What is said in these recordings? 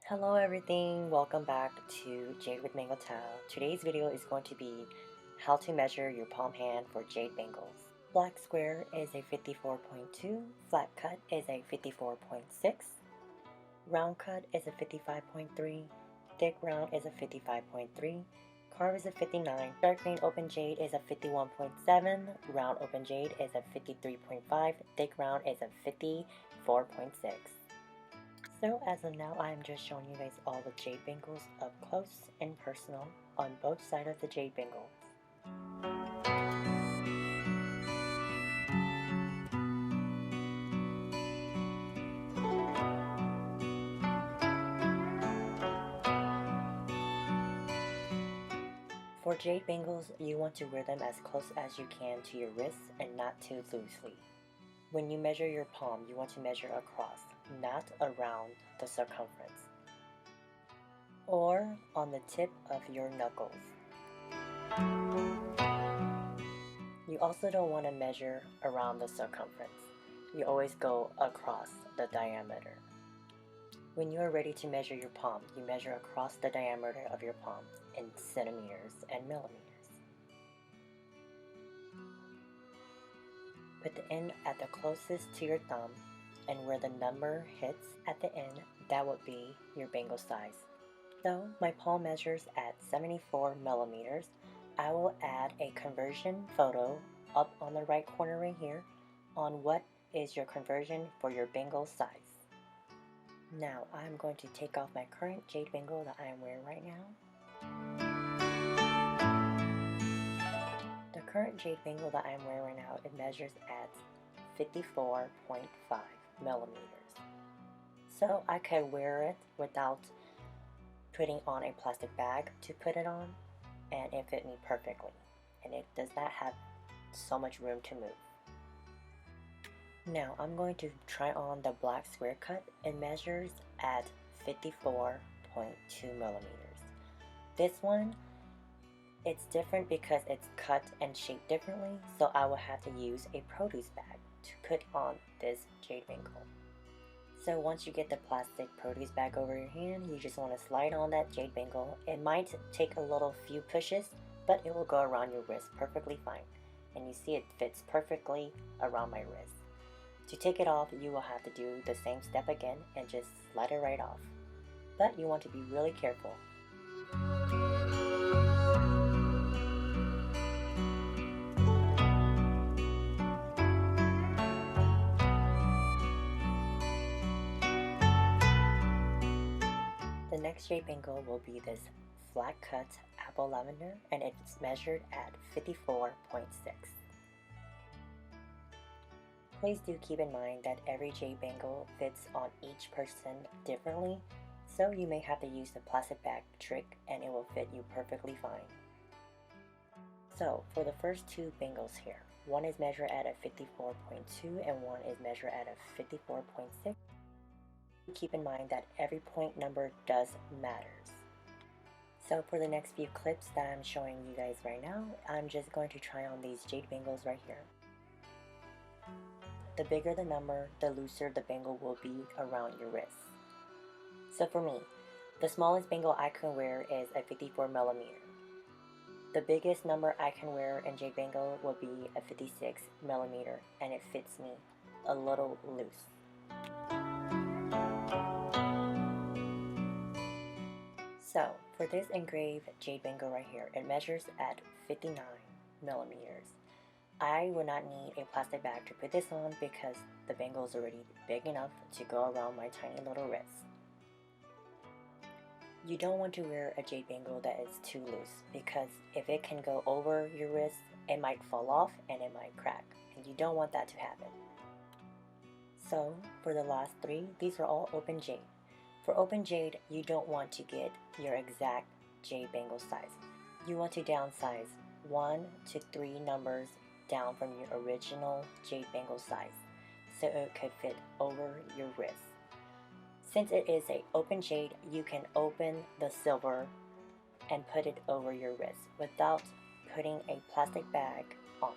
Hello everything, welcome back to Jade with Mangothao. Today's video is going to be how to measure your palm hand for jade bangles. Black square is a 54.2, flat cut is a 54.6, round cut is a 55.3, thick round is a 55.3, carve is a 59, dark green open jade is a 51.7, round open jade is a 53.5, thick round is a 54.6. So as of now, I am just showing you guys all the jade bangles up close and personal on both sides of the jade bangles. For jade bangles, you want to wear them as close as you can to your wrists and not too loosely. When you measure your palm, you want to measure across, not around the circumference, or on the tip of your knuckles. You also don't want to measure around the circumference. You always go across the diameter. When you are ready to measure your palm, you measure across the diameter of your palm in centimeters and millimeters. Put the end at the closest to your thumb, and where the number hits at the end, that would be your bangle size. So my palm measures at 74 millimeters. I will add a conversion photo up on the right corner right here on what is your conversion for your bangle size. Now I'm going to take off my current jade bangle that I am wearing right now. The current jade bangle that I am wearing right now, it measures at 54.5 millimeters. So I could wear it without putting on a plastic bag to put it on, and it fit me perfectly, and it does not have so much room to move. Now I'm going to try on the black square cut. It measures at 54.2 millimeters. This one, it's different because it's cut and shaped differently, so I will have to use a produce bag to put on this jade bangle. So once you get the plastic produce bag over your hand, you just want to slide on that jade bangle. It might take a little few pushes, but it will go around your wrist perfectly fine. And you see it fits perfectly around my wrist. To take it off, you will have to do the same step again and just slide it right off. But you want to be really careful. The next jade bangle will be this flat cut apple lavender, and it's measured at 54.6. Please do keep in mind that every jade bangle fits on each person differently, so you may have to use the plastic bag trick and it will fit you perfectly fine. So for the first two bangles here, one is measured at a 54.2 and one is measured at a 54.6. Keep in mind that every point number does matters. So for the next few clips that I'm showing you guys right now, I'm just going to try on these jade bangles right here. The bigger the number, the looser the bangle will be around your wrist. So for me, the smallest bangle I can wear is a 54 millimeter. The biggest number I can wear in jade bangle will be a 56 millimeter, and it fits me a little loose. So for this engraved jade bangle right here, it measures at 59 millimeters. I will not need a plastic bag to put this on because the bangle is already big enough to go around my tiny little wrist. You don't want to wear a jade bangle that is too loose, because if it can go over your wrist, it might fall off and it might crack, and you don't want that to happen. So for the last three, these are all open jade. For open jade, you don't want to get your exact jade bangle size. You want to downsize 1 to 3 numbers down from your original jade bangle size, so it could fit over your wrist. Since it is an open jade, you can open the silver and put it over your wrist without putting a plastic bag on.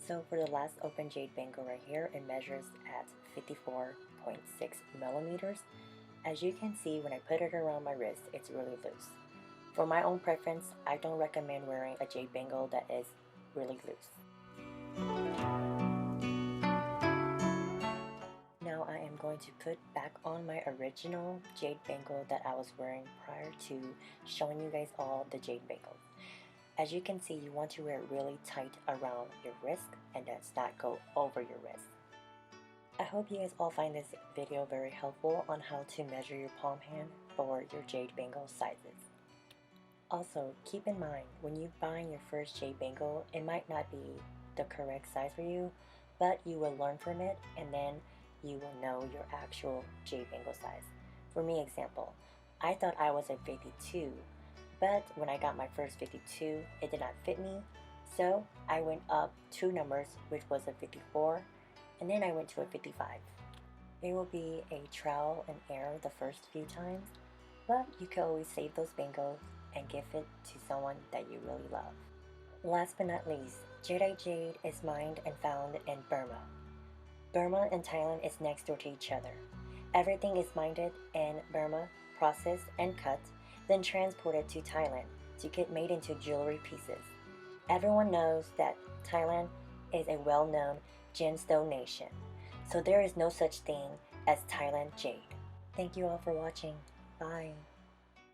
So for the last open jade bangle right here, it measures at 54.6 millimeters. As you can see, when I put it around my wrist, it's really loose. For my own preference, I don't recommend wearing a jade bangle that is really loose. Now I am going to put back on my original jade bangle that I was wearing prior to showing you guys all the jade bangles. As you can see, you want to wear it really tight around your wrist and does not go over your wrist. I hope you guys all find this video very helpful on how to measure your palm hand for your jade bangle sizes. Also, keep in mind, when you buy your first jade bangle, it might not be the correct size for you, but you will learn from it and then you will know your actual jade bangle size. For me, example, I thought I was a 52, but when I got my first 52, it did not fit me, so I went up 2 numbers, which was a 54, and then I went to a 55. It will be a trial and error the first few times, but you can always save those bangles and give it to someone that you really love. Last but not least, Jade is mined and found in Burma. Burma and Thailand is next door to each other. Everything is mined in Burma, processed and cut, then transported to Thailand to get made into jewelry pieces. Everyone knows that Thailand is a well-known gemstone nation, so there is no such thing as Thailand jade. Thank you all for watching. Bye.